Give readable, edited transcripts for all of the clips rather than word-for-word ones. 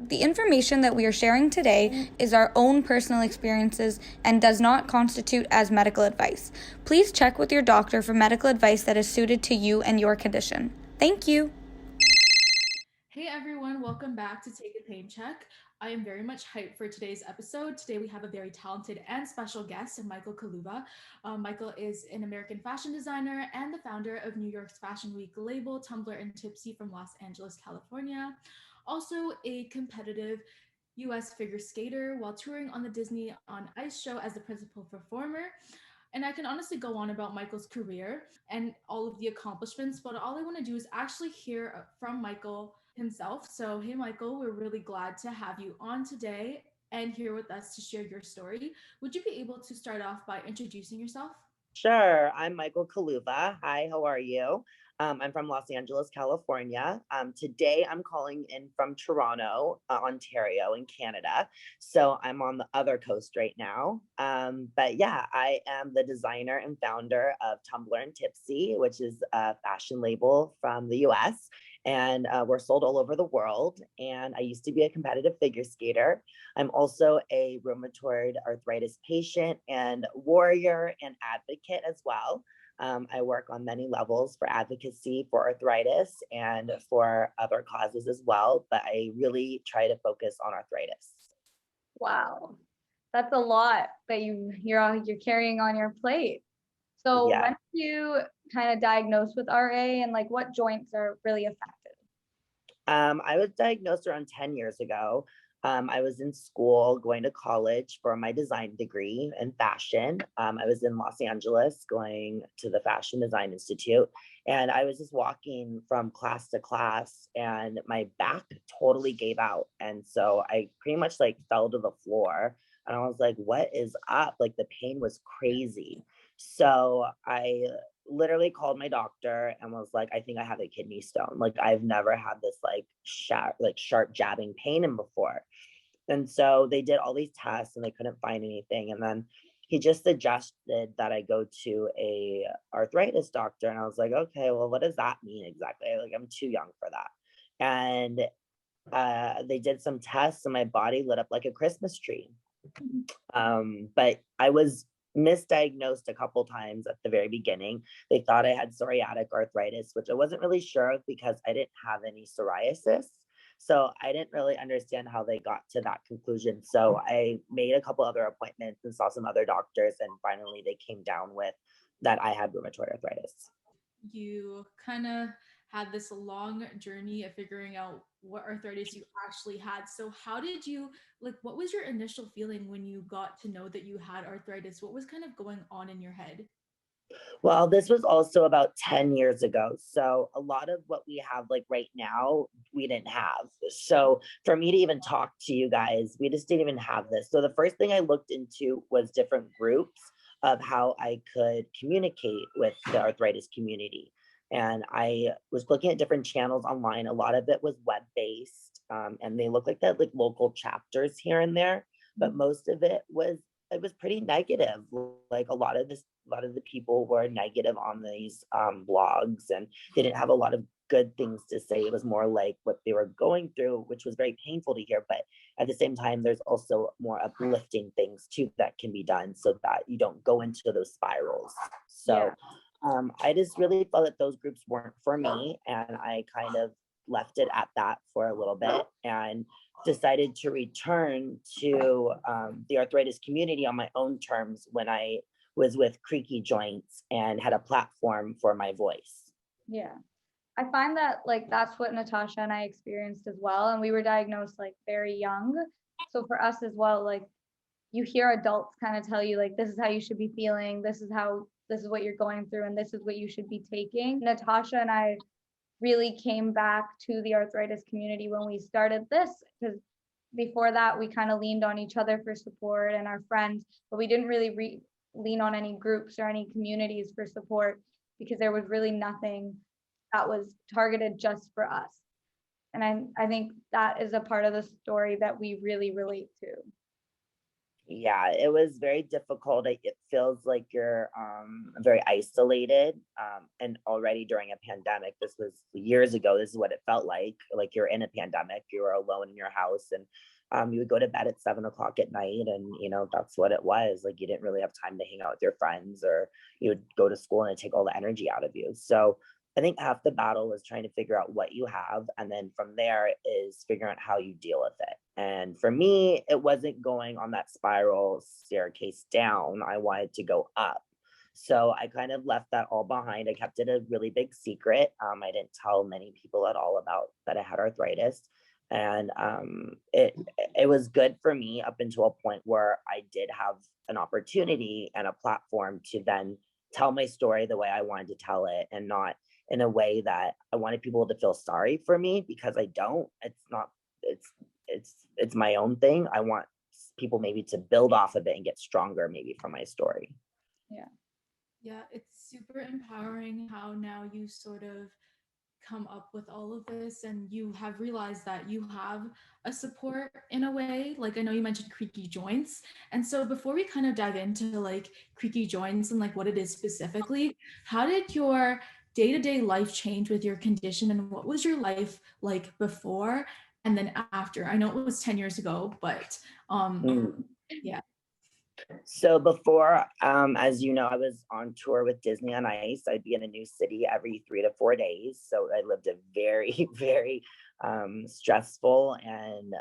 The information that we are sharing today is our own personal experiences and does not constitute as medical advice. Please check with your doctor for medical advice that is suited to you and your condition. Thank you. Hey everyone, welcome back to Take a Pain Check. I am very much hyped for today's episode. Today we have a very talented and special guest, Michael Kaluva. Michael is an American fashion designer and the founder of New York's Fashion Week label, Tumblr and Tipsy from Los Angeles, California. Also a competitive US figure skater while touring on the Disney on Ice show as the principal performer. And I can honestly go on about Michael's career and all of the accomplishments, but all I want to do is actually hear from Michael himself. So, hey, Michael, we're really glad to have you on today and here with us to share your story. Would you be able to start off by introducing yourself? Sure. I'm Michael Kaluva. Hi, how are you? I'm from Los Angeles, California. Today, I'm calling in from Toronto, Ontario, in Canada. So I'm on the other coast right now. But yeah, I am the designer and founder of Tumblr and Tipsy, which is a fashion label from the US. And we're sold all over the world. And I used to be a competitive figure skater. I'm also a rheumatoid arthritis patient and warrior and advocate as well. I work on many levels for advocacy for arthritis and for other causes as well, but I really try to focus on arthritis. Wow, that's a lot that you're carrying on your plate. So Yeah. when did you kind of diagnosed with RA and like what joints are really affected? I was diagnosed around 10 years ago. I was in school going to college for my design degree in fashion. I was in Los Angeles going to the Fashion Design Institute. And I was just walking from class to class and my back totally gave out. And so I pretty much like fell to the floor. And I was like, what is up? Like the pain was crazy. So I literally called my doctor and was like, I think I have a kidney stone. Like I've never had this sharp jabbing pain in before. And so they did all these tests and they couldn't find anything. And then he just suggested that I go to a arthritis doctor. And I was like, okay, well, what does that mean exactly? Like I'm too young for that. And they did some tests and my body lit up like a Christmas tree. But I was misdiagnosed a couple times at the very beginning. They thought I had psoriatic arthritis, which I wasn't really sure of because I didn't have any psoriasis. So I didn't really understand how they got to that conclusion. So I made a couple other appointments and saw some other doctors, and finally they came down with that I had rheumatoid arthritis. You kind of had this long journey of figuring out what arthritis you actually had. So, how did you, like, what was your initial feeling when you got to know that you had arthritis? What was kind of going on in your head? Well, this was also about 10 years ago. So a lot of what we have like right now, we didn't have. So for me to even talk to you guys, we just didn't even have this. So the first thing I looked into was different groups of how I could communicate with the arthritis community. And I was looking at different channels online. A lot of it was web-based, and they look like that like local chapters here and there, but most of it was pretty negative. Like a lot of the people were negative on these blogs, and they didn't have a lot of good things to say. It was more like what they were going through, which was very painful to hear. But at the same time, there's also more uplifting things too that can be done so that you don't go into those spirals. So I just really felt that those groups weren't for me, and I kind of left it at that for a little bit and decided to return to the arthritis community on my own terms when I was with Creaky Joints and had a platform for my voice. Yeah. I find that like that's what Natasha and I experienced as well. And we were diagnosed like very young. So for us as well, like you hear adults kind of tell you like this is how you should be feeling, this is what you're going through, and this is what you should be taking. Natasha and I really came back to the arthritis community when we started this because before that we kind of leaned on each other for support and our friends, but we didn't really lean on any groups or any communities for support because there was really nothing that was targeted just for us. And I think that is a part of the story that we really relate to. Yeah, it was very difficult. It feels like you're very isolated. And already during a pandemic, this was years ago, this is what it felt like you're in a pandemic, you were alone in your house, and you would go to bed at 7 o'clock at night, and that's what it was. Like, you didn't really have time to hang out with your friends, or you would go to school and it'd take all the energy out of you. So I think half the battle is trying to figure out what you have. And then from there is figuring out how you deal with it. And for me, it wasn't going on that spiral staircase down. I wanted to go up. So I kind of left that all behind. I kept it a really big secret. I didn't tell many people at all about that I had arthritis. And it was good for me up until a point where I did have an opportunity and a platform to then tell my story the way I wanted to tell it, and not in a way that I wanted people to feel sorry for me, because I don't. It's not, it's my own thing. I want people maybe to build off of it and get stronger maybe from my story. Yeah. Yeah, it's super empowering how now you sort of come up with all of this and you have realized that you have a support in a way. Like, I know you mentioned creaky joints. And so before we kind of dive into like creaky joints and like what it is specifically, how did your day-to-day life change with your condition, and what was your life like before and then after? I know it was 10 years ago, but Mm. yeah. So before, as you know, I was on tour with Disney on Ice. I'd be in a new city every 3 to 4 days. So I lived a very, very stressful and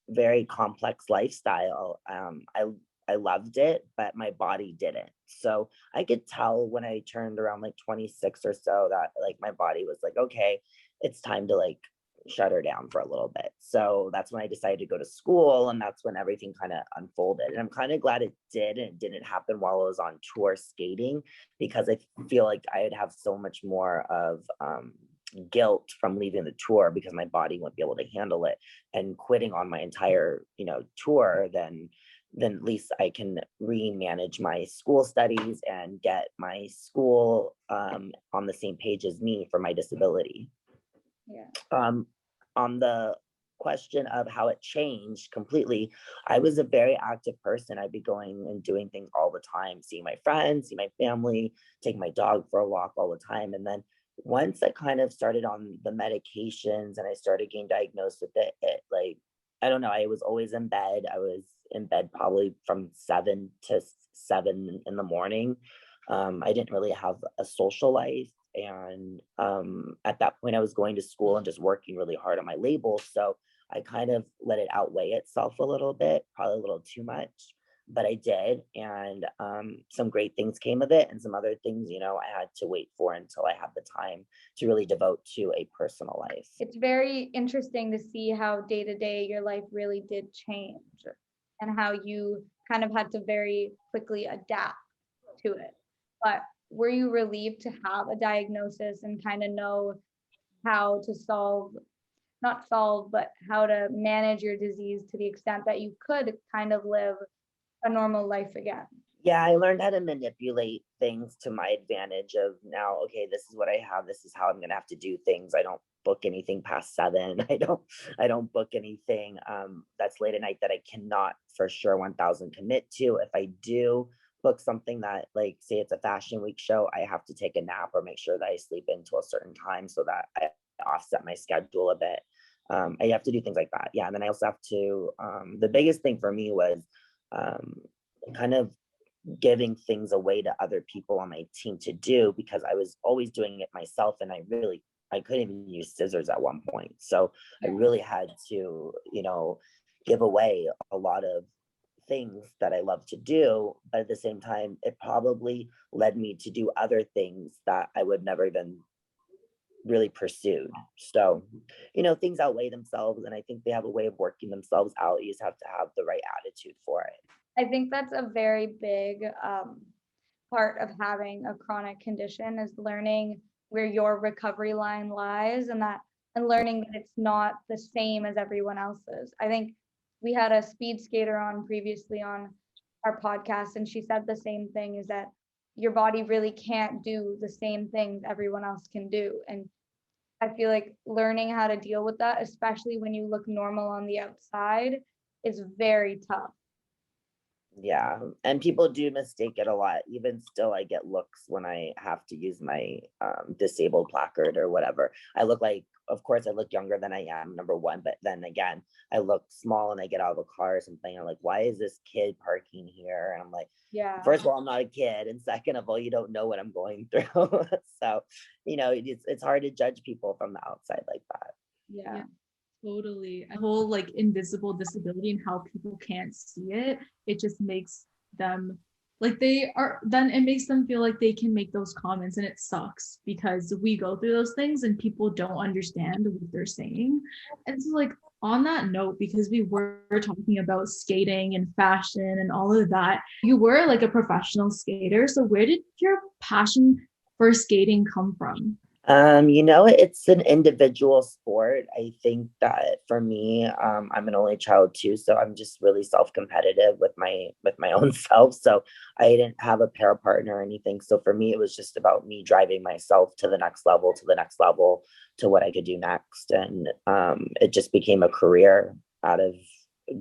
very complex lifestyle. I loved it, but my body didn't. So I could tell when I turned around like 26 or so that like my body was like, okay, it's time to like shut her down for a little bit. So that's when I decided to go to school, and that's when everything kind of unfolded. And I'm kind of glad it did, and it didn't happen while I was on tour skating, because I feel like I'd have so much more of guilt from leaving the tour because my body wouldn't be able to handle it, and quitting on my entire tour. Then at least I can re-manage my school studies and get my school on the same page as me for my disability. Yeah. On the question of how it changed completely, I was a very active person. I'd be going and doing things all the time, seeing my friends, see my family, take my dog for a walk all the time. And then once I kind of started on the medications and I started getting diagnosed with it like, I don't know, I was always in bed. I was in bed probably from 7 to 7 in the morning. I didn't really have a social life. And at that point, I was going to school and just working really hard on my label. So I kind of let it outweigh itself a little bit, probably a little too much, but I did. And some great things came of it. And some other things, I had to wait for until I had the time to really devote to a personal life. It's very interesting to see how day to day your life really did change, and how you kind of had to very quickly adapt to it. But were you relieved to have a diagnosis and kind of know how to not solve, but how to manage your disease to the extent that you could kind of live a normal life again? Yeah, I learned how to manipulate things to my advantage of now, okay, this is what I have, this is how I'm gonna have to do things. I don't book anything past 7. I don't book anything that's late at night that I cannot for sure 1000 commit to. If I do book something that, like, say it's a fashion week show, I have to take a nap or make sure that I sleep until a certain time so that I offset my schedule a bit. I have to do things like that. Yeah. And then I also have to the biggest thing for me was kind of giving things away to other people on my team to do, because I was always doing it myself, and I couldn't even use scissors at one point. So I really had to, give away a lot of things that I love to do, but at the same time, it probably led me to do other things that I would never even really pursued. So, things outweigh themselves, and I think they have a way of working themselves out. You just have to have the right attitude for it. I think that's a very big part of having a chronic condition, is learning where your recovery line lies, and learning that it's not the same as everyone else's. I think we had a speed skater on previously on our podcast, and she said the same thing, is that your body really can't do the same things everyone else can do. And I feel like learning how to deal with that, especially when you look normal on the outside, is very tough. Yeah, and people do mistake it a lot. Even still, I get looks when I have to use my disabled placard or whatever. I look like, of course, I look younger than I am, number one, but then again, I look small and I get out of a car or something. I'm like, why is this kid parking here? And I'm like, Yeah. first of all, I'm not a kid, and second of all, you don't know what I'm going through. So, it's hard to judge people from the outside like that. Yeah. Yeah. Totally. A whole like invisible disability and how people can't see it. It just makes them like then it makes them feel like they can make those comments, and it sucks because we go through those things and people don't understand what they're saying. And so like on that note, because we were talking about skating and fashion and all of that, you were like a professional skater. So where did your passion for skating come from? It's an individual sport. I think that for me, I'm an only child too, so I'm just really self-competitive with my own self. So I didn't have a pair partner or anything. So for me, it was just about me driving myself to the next level, to the next level, to what I could do next. And it just became a career out of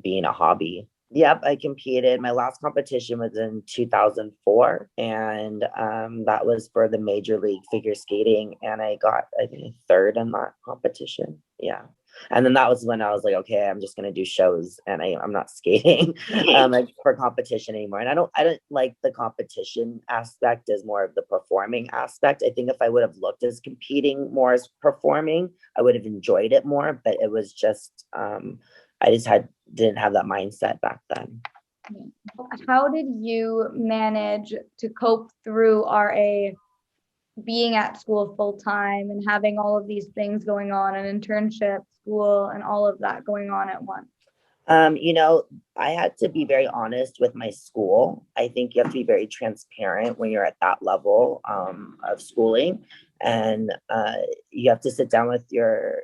being a hobby. Yep, I competed. My last competition was in 2004, and that was for the Major League Figure Skating, and I got, I think, third in that competition. Yeah, and then that was when I was like, okay, I'm just gonna do shows, and I'm not skating like for competition anymore. And I don't like the competition aspect as more of the performing aspect. I think if I would have looked as competing more as performing, I would have enjoyed it more. But it was just I just didn't have that mindset back then. How did you manage to cope through RA, being at school full time and having all of these things going on, an internship, school, and all of that going on at once? I had to be very honest with my school. I think you have to be very transparent when you're at that level of schooling, and you have to sit down with your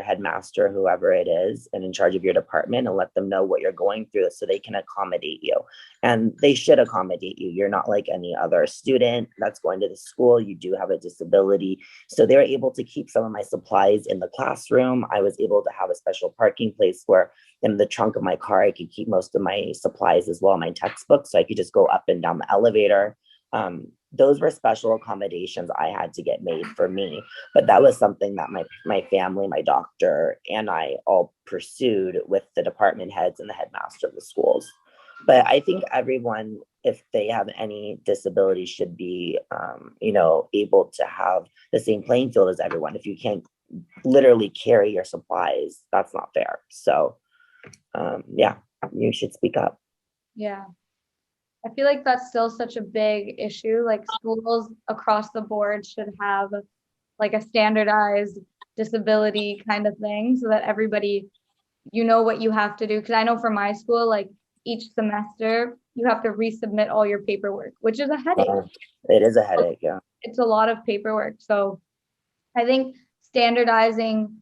headmaster, whoever it is, and in charge of your department, and let them know what you're going through so they can accommodate you. And they should accommodate you. You're not like any other student that's going to the school. You do have a disability. So they were able to keep some of my supplies in the classroom. I was able to have a special parking place where in the trunk of my car, I could keep most of my supplies as well, my textbooks. So I could just go up and down the elevator. Those were special accommodations I had to get made for me. But that was something that my family, my doctor, and I all pursued with the department heads and the headmaster of the schools. But I think everyone, if they have any disability, should be, able to have the same playing field as everyone. If you can't literally carry your supplies, that's not fair. So, yeah, you should speak up. Yeah. I feel like that's still such a big issue. Like schools across the board should have like a standardized disability kind of thing so that everybody, what you have to do. Because I know for my school, like each semester, you have to resubmit all your paperwork, which is a headache. It is a headache, yeah. It's a lot of paperwork. So I think standardizing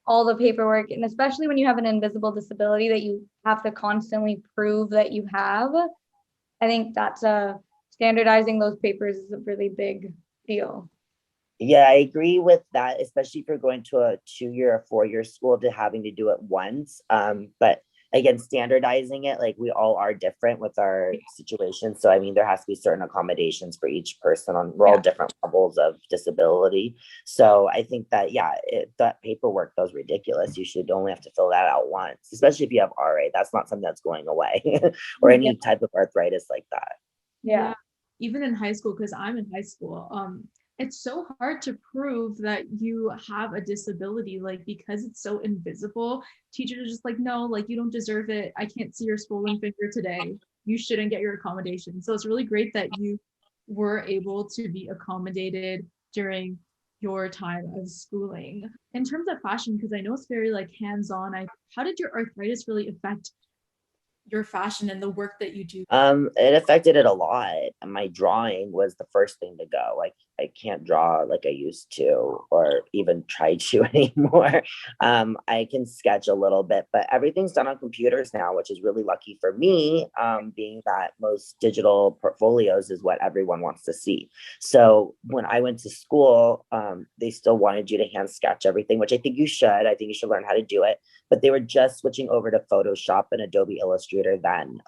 all the paperwork, and especially when you have an invisible disability that you have to constantly prove that you have, I think that's standardizing those papers is a really big deal. Yeah, I agree with that, especially if you're going to a 2-year or 4-year school to having to do it once. But again, standardizing it, like we all are different with our situation. So, I mean, there has to be certain accommodations for each person we're all different levels of disability. So I think that, yeah, that paperwork was ridiculous. You should only have to fill that out once, especially if you have RA. That's not something that's going away or any type of arthritis like that. Yeah. Even in high school, because I'm in high school, it's so hard to prove that you have a disability, like because it's so invisible. Teachers are just like, no, like you don't deserve it. I can't see your swollen finger today. You shouldn't get your accommodation. So it's really great that you were able to be accommodated during your time of schooling. In terms of fashion, because I know it's very like hands-on, how did your arthritis really affect your fashion and the work that you do? It affected it a lot. My drawing was the first thing to go. Like I can't draw like I used to, or even try to anymore. I can sketch a little bit, but everything's done on computers now, which is really lucky for me, being that most digital portfolios is what everyone wants to see. So when I went to school, they still wanted you to hand sketch everything, which I think you should. I think you should learn how to do it. But they were just switching over to Photoshop and Adobe Illustrator then.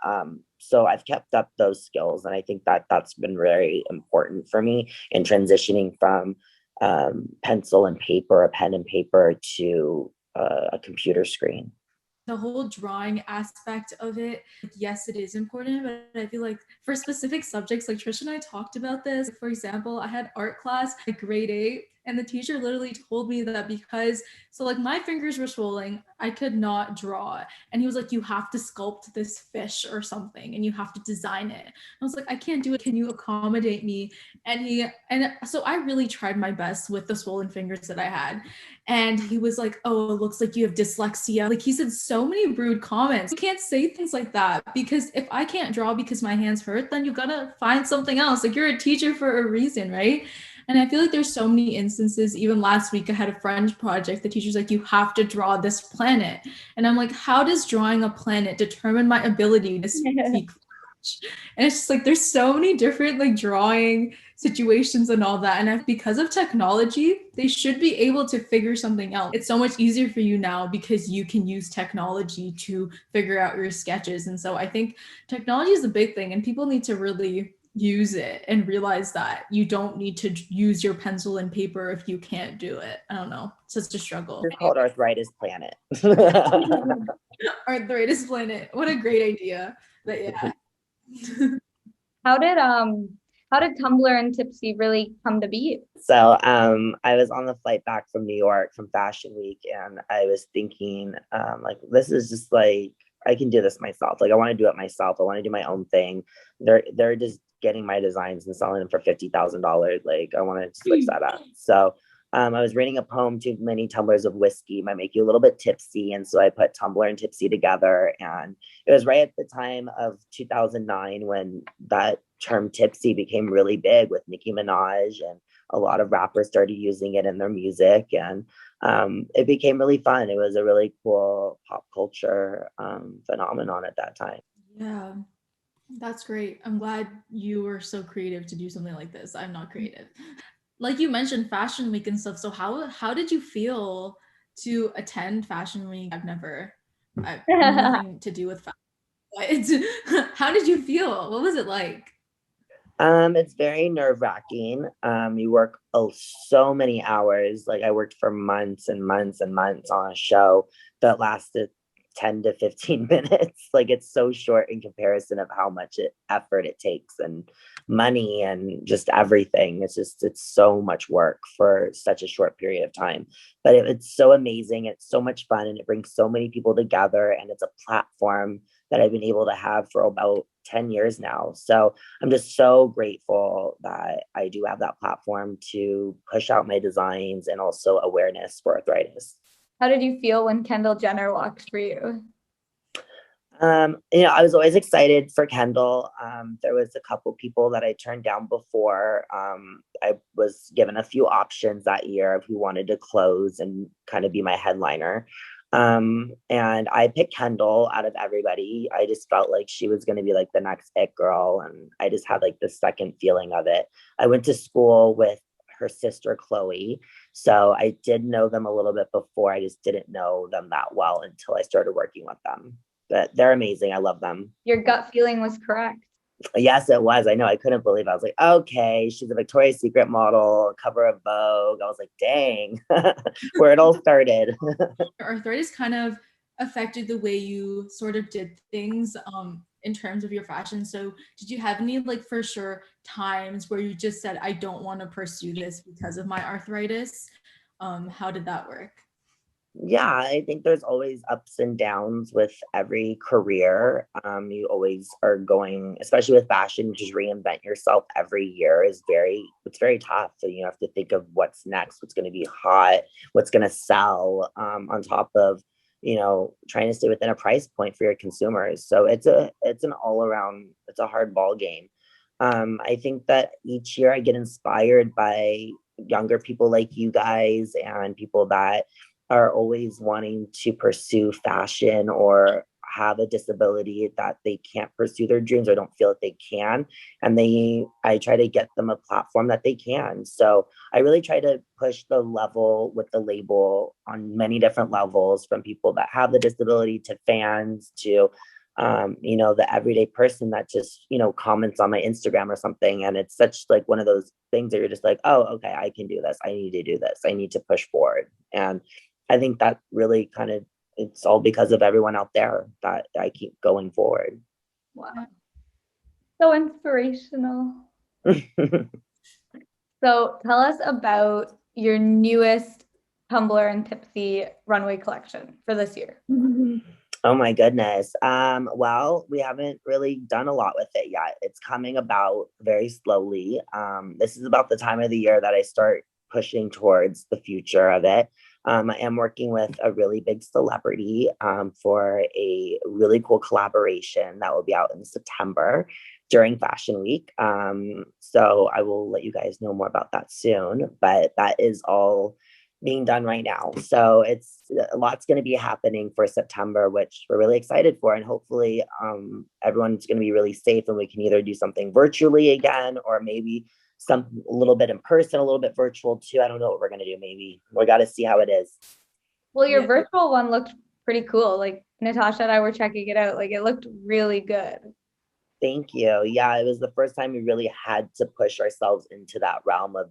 So I've kept up those skills, and I think that that's been very important for me in transitioning from pencil and paper, a pen and paper, to a computer screen. The whole drawing aspect of it, yes, it is important, but I feel like for specific subjects, like Trish and I talked about this. For example, I had art class at grade 8, and the teacher literally told me that because, so like my fingers were swollen, I could not draw. And he was like, you have to sculpt this fish or something, and you have to design it. I was like, I can't do it. Can you accommodate me? And so I really tried my best with the swollen fingers that I had. And he was like, oh, it looks like you have dyslexia. Like, he said so many rude comments. You can't say things like that, because if I can't draw because my hands hurt, then you gotta find something else. Like, you're a teacher for a reason, right? And I feel like there's so many instances. Even last week, I had a French project. The teacher's like, you have to draw this planet. And I'm like, how does drawing a planet determine my ability to speak French? And it's just like, there's so many different like drawing situations and all that. And because of technology, they should be able to figure something out. It's so much easier for you now because you can use technology to figure out your sketches. And so I think technology is a big thing, and people need to really use it and realize that you don't need to use your pencil and paper if you can't do it. I don't know. It's such a struggle. It's called Arthritis Planet. Arthritis Planet. What a great idea. But yeah. How did Tumblr and Tipsy really come to be? So I was on the flight back from New York from Fashion Week, and I was thinking, like, this is just like, I can do this myself. Like, I want to do it myself. I want to do my own thing. They're just getting my designs and selling them for $50,000. Like, I want to switch that up. So I was reading a poem, Too Many Tumblers of Whiskey might make you a little bit tipsy. And so I put Tumblr and Tipsy together. And it was right at the time of 2009 when that term tipsy became really big with Nicki Minaj, and a lot of rappers started using it in their music. And it became really fun. It was a really cool pop culture phenomenon at that time. Yeah, that's great. I'm glad you were so creative to do something like this. I'm not creative. Like you mentioned Fashion Week and stuff. So how did you feel to attend Fashion Week? I've nothing to do with fashion. But how did you feel? What was it like? It's very nerve-wracking. You work so many hours. Like, I worked for months and months and months on a show that lasted 10 to 15 minutes. Like, it's so short in comparison of how much effort it takes, and money, and just everything. It's so much work for such a short period of time. But it's so amazing. It's so much fun, and it brings so many people together, and it's a platform that I've been able to have for about 10 years now. So I'm just so grateful that I do have that platform to push out my designs and also awareness for arthritis. How did you feel when Kendall Jenner walked for you? I was always excited for Kendall. There was a couple people that I turned down before. I was given a few options that year of who wanted to close and kind of be my headliner. And I picked Kendall out of everybody. I just felt like she was going to be like the next it girl. And I just had like the second feeling of it. I went to school with her sister, Chloe. So I did know them a little bit before. I just didn't know them that well until I started working with them. But they're amazing. I love them. Your gut feeling was correct. Yes, it was. I know. I couldn't believe it. I was like, okay, she's a Victoria's Secret model, cover of Vogue. I was like, dang, where it all started. Arthritis kind of affected the way you sort of did things in terms of your fashion. So did you have any like for sure times where you just said, I don't want to pursue this because of my arthritis? How did that work? Yeah, I think there's always ups and downs with every career. You always are going, especially with fashion, just reinvent yourself every year it's very tough. So you have to think of what's next, what's going to be hot, what's going to sell, on top of, trying to stay within a price point for your consumers. So it's an all around, it's a hard ball game. I think that each year I get inspired by younger people like you guys and people that are always wanting to pursue fashion or have a disability that they can't pursue their dreams or don't feel that they can. And I try to get them a platform that they can. So I really try to push the level with the label on many different levels, from people that have the disability to fans to you know, the everyday person that just, you know, comments on my Instagram or something. And it's such like one of those things that you're just like, oh, okay, I can do this. I need to do this. I need to push forward. And I think that really kind of, it's all because of everyone out there that I keep going forward. Wow. So inspirational. So tell us about your newest Tumblr and Tipsy runway collection for this year. Oh my goodness. Well, we haven't really done a lot with it yet. It's coming about very slowly. This is about the time of the year that I start pushing towards the future of it. I am working with a really big celebrity for a really cool collaboration that will be out in September during Fashion Week. So I will let you guys know more about that soon, but that is all being done right now. So it's a lot's going to be happening for September, which we're really excited for. And hopefully everyone's going to be really safe and we can either do something virtually again, or maybe some a little bit in person, a little bit virtual too. I don't know what we're going to do. Maybe we got to see how it is. Well, your virtual one looked pretty cool. Like Natasha and I were checking it out. Like it looked really good. Thank you. Yeah, it was the first time we really had to push ourselves into that realm of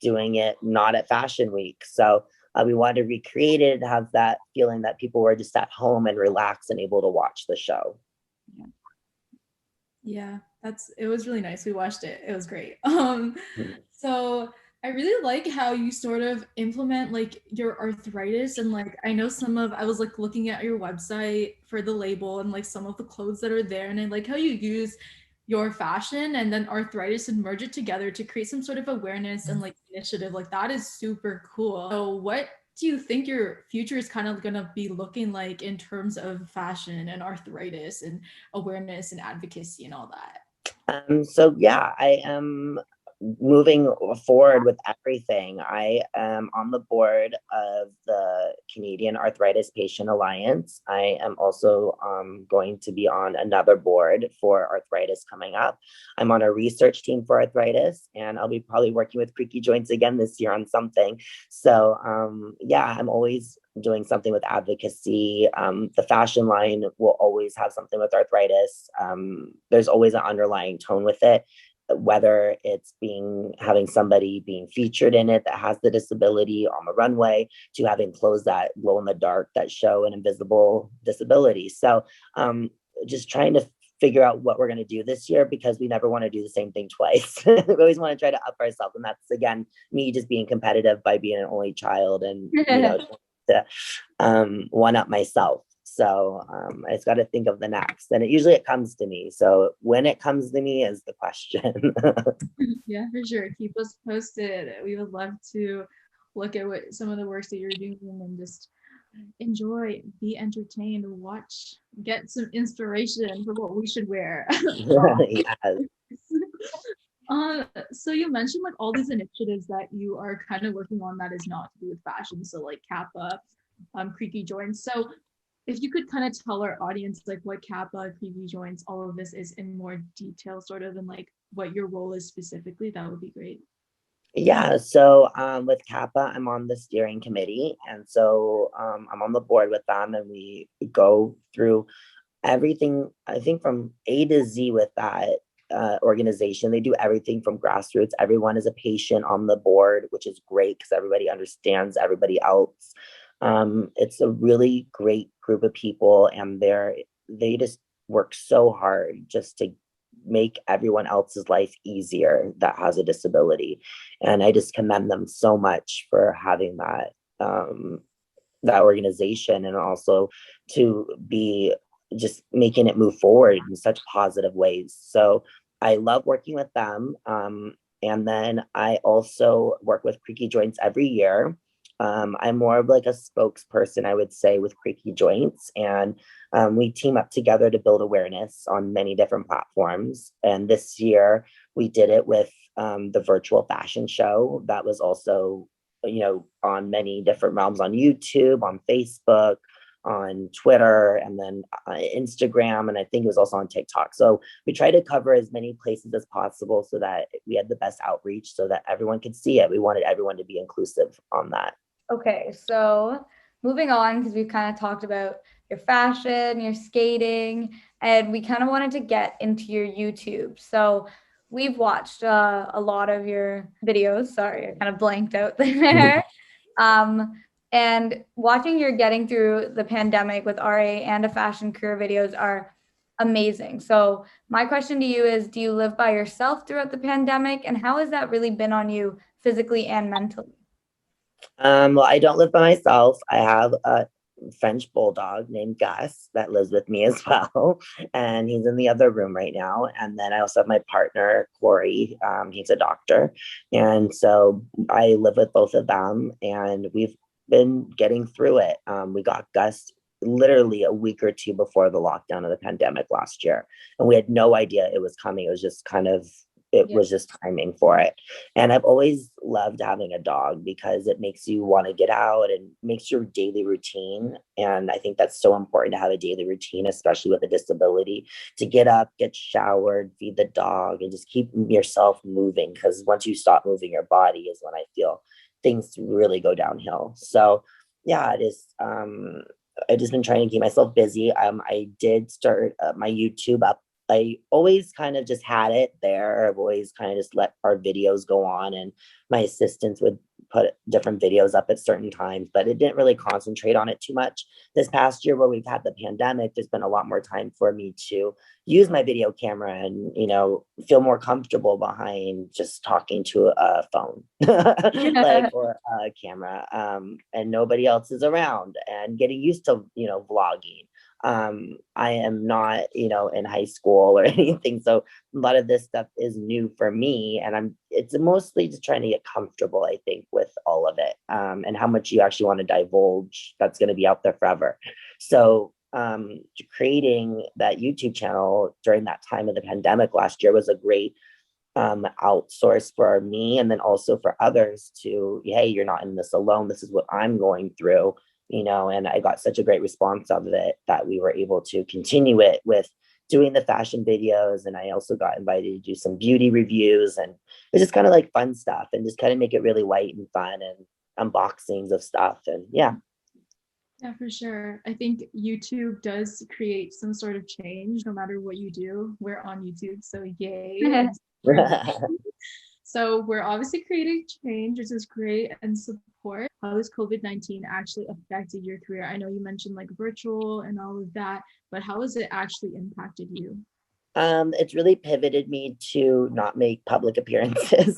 doing it not at Fashion Week. So we wanted to recreate it and have that feeling that people were just at home and relaxed and able to watch the show. Yeah, it was really nice. We watched it. It was great. So I really like how you sort of implement like your arthritis, and like I know I was like looking at your website for the label and like some of the clothes that are there, and I like how you use your fashion and then arthritis and merge it together to create some sort of awareness and like initiative. Like that is super cool. So what do you think your future is kind of gonna be looking like in terms of fashion and arthritis and awareness and advocacy and all that? So yeah, I am moving forward with everything. I am on the board of the Canadian Arthritis Patient Alliance. I am also going to be on another board for arthritis coming up. I'm on a research team for arthritis, and I'll be probably working with Creaky Joints again this year on something. So yeah, I'm always doing something with advocacy. The fashion line will always have something with arthritis. There's always an underlying tone with it, whether it's having somebody being featured in it that has the disability on the runway, to having clothes that glow in the dark that show an invisible disability. So just trying to figure out what we're going to do this year, because we never want to do the same thing twice. We always want to try to up ourselves, and that's again me just being competitive by being an only child, and you know, to one up myself. So I just got to think of the next, and it comes to me. So when it comes to me is the question. Yeah, for sure. Keep us posted. We would love to look at what some of the works that you're doing and just enjoy, be entertained, watch, get some inspiration for what we should wear. Yes. So you mentioned like all these initiatives that you are kind of working on that is not to do with fashion. So like Kappa, Creaky Joints. So if you could kind of tell our audience like what Kappa, Creaky Joints, all of this is in more detail, sort of, and like what your role is specifically, that would be great. Yeah, so with Kappa, I'm on the steering committee, and so I'm on the board with them, and we go through everything, I think, from A to Z with that organization. They do everything from grassroots. Everyone is a patient on the board, which is great because everybody understands everybody else. It's a really great group of people, and they just work so hard just to make everyone else's life easier that has a disability. And I just commend them so much for having that organization, and also to be just making it move forward in such positive ways. So I love working with them. And then I also work with Creaky Joints every year. I'm more of like a spokesperson, I would say, with Creaky Joints, and we team up together to build awareness on many different platforms. And this year we did it with the virtual fashion show that was also, you know, on many different realms, on YouTube, on Facebook, on Twitter, and then Instagram, and I think it was also on TikTok. So we try to cover as many places as possible so that we had the best outreach so that everyone could see it. We wanted everyone to be inclusive on that. Okay, so moving on, because we've kind of talked about your fashion, your skating, and we kind of wanted to get into your YouTube. So we've watched a lot of your videos. Sorry, I kind of blanked out there. Um, and watching your getting through the pandemic with RA and a fashion career videos are amazing. So my question to you is, do you live by yourself throughout the pandemic? And how has that really been on you physically and mentally? Well, I don't live by myself. I have a French bulldog named Gus that lives with me as well, and he's in the other room right now. And then I also have my partner Corey. He's a doctor, and so I live with both of them, and we've been getting through it. We got Gus literally a week or two before the lockdown of the pandemic last year, and we had no idea it was coming. It was just kind of it Yeah. was just timing for it. And I've always loved having a dog because it makes you want to get out and makes your daily routine. And I think that's so important to have a daily routine, especially with a disability, to get up, get showered, feed the dog, and just keep yourself moving. Because once you stop moving your body is when I feel things really go downhill. So yeah, it is. I've just been trying to keep myself busy. I did start my YouTube up. I always kind of just had it there. I've always kind of just let our videos go on, and my assistants would put different videos up at certain times, but it didn't really concentrate on it too much. This past year, where we've had the pandemic, there's been a lot more time for me to use my video camera and, feel more comfortable behind just talking to a phone, like, or a camera, and nobody else is around, and getting used to, vlogging. I am not, in high school or anything, so a lot of this stuff is new for me, and it's mostly just trying to get comfortable, I think, with all of it, and how much you actually want to divulge that's going to be out there forever. So creating that YouTube channel during that time of the pandemic last year was a great outsource for me, and then also for others to, hey, you're not in this alone, this is what I'm going through, and I got such a great response of it that we were able to continue it with doing the fashion videos. And I also got invited to do some beauty reviews, and it's just kind of like fun stuff, and just kind of make it really light and fun, and unboxings of stuff. And yeah. Yeah, for sure. I think YouTube does create some sort of change no matter what you do. We're on YouTube, so yay. So we're obviously creating change, which is great, and support. How has COVID-19 actually affected your career? I know you mentioned like virtual and all of that, but how has it actually impacted you? It's really pivoted me to not make public appearances.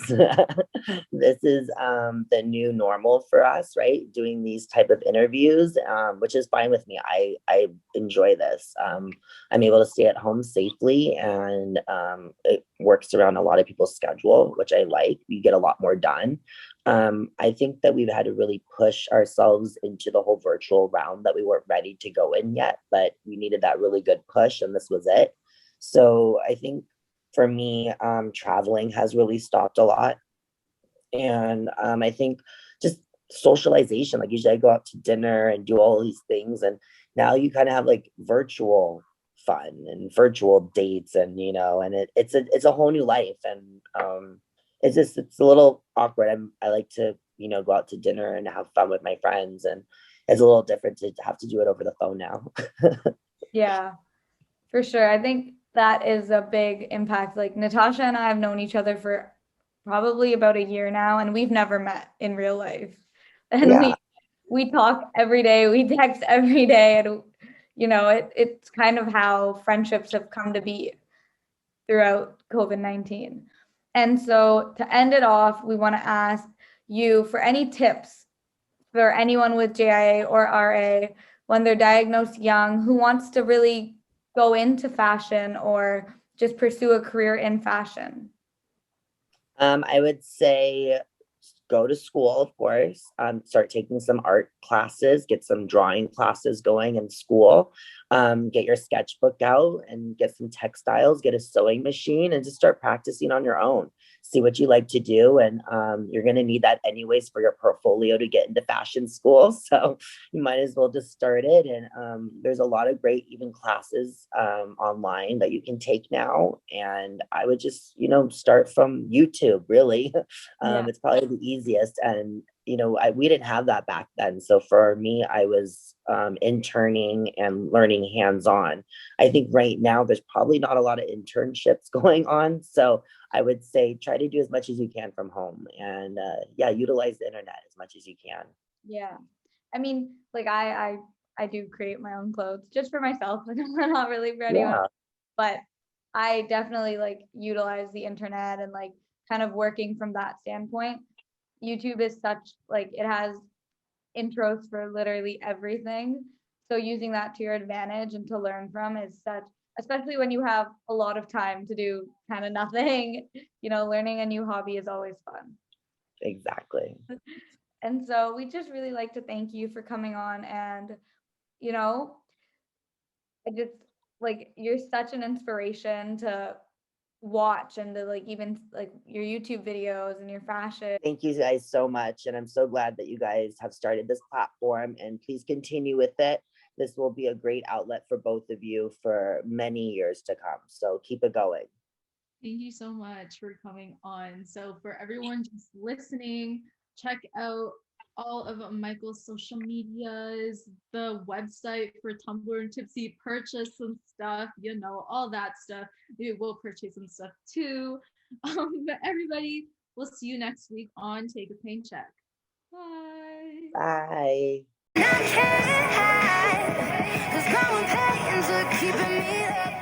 This is the new normal for us, right? Doing these type of interviews, which is fine with me. I enjoy this. I'm able to stay at home safely, and it works around a lot of people's schedule, which I like. We get a lot more done. I think that we've had to really push ourselves into the whole virtual realm that we weren't ready to go in yet, but we needed that really good push, and this was it. So I think for me, traveling has really stopped a lot. And I think just socialization, like usually I go out to dinner and do all these things. And now you kind of have like virtual fun and virtual dates, and, and it's a whole new life. And it's a little awkward. I like to, go out to dinner and have fun with my friends. And it's a little different to have to do it over the phone now. Yeah, for sure. I think that is a big impact. Like Natasha and I have known each other for probably about a year now, and we've never met in real life. And Yeah. we talk every day, we text every day, and it's kind of how friendships have come to be throughout COVID-19. And so to end it off, we want to ask you for any tips for anyone with JIA or RA when they're diagnosed young who wants to really go into fashion or just pursue a career in fashion. I would say go to school, of course, start taking some art classes, get some drawing classes going in school, get your sketchbook out and get some textiles, get a sewing machine, and just start practicing on your own. See what you like to do. And you're going to need that anyways for your portfolio to get into fashion school. So you might as well just start it. And there's a lot of great even classes online that you can take now. And I would just, start from YouTube, really. Yeah. It's probably the easiest, and we didn't have that back then. So for me, I was interning and learning hands-on. I think right now there's probably not a lot of internships going on. So I would say try to do as much as you can from home and utilize the internet as much as you can. Yeah. I mean, like I do create my own clothes just for myself. Like I'm not really for anyone, Yeah, but I definitely like utilize the internet and like kind of working from that standpoint. YouTube is such like it has intros for literally everything. So using that to your advantage and to learn from is such, especially when you have a lot of time to do kind of nothing, learning a new hobby is always fun. exactly. And so we just really like to thank you for coming on and, you know, I just like you're such an inspiration to watch and to like even like your YouTube videos and your fashion. Thank you guys so much. And I'm so glad that you guys have started this platform and please continue with it. This will be a great outlet for both of you for many years to come. So keep it going. Thank you so much for coming on. So for everyone just listening, check out all of Michael's social medias, the website for Tumblr and Tipsy, purchase some stuff, all that stuff. We will purchase some stuff too. But everybody, we'll see you next week on Take a Pain Check. Bye. Bye. I can't hide, 'cause growing pains are keeping me up.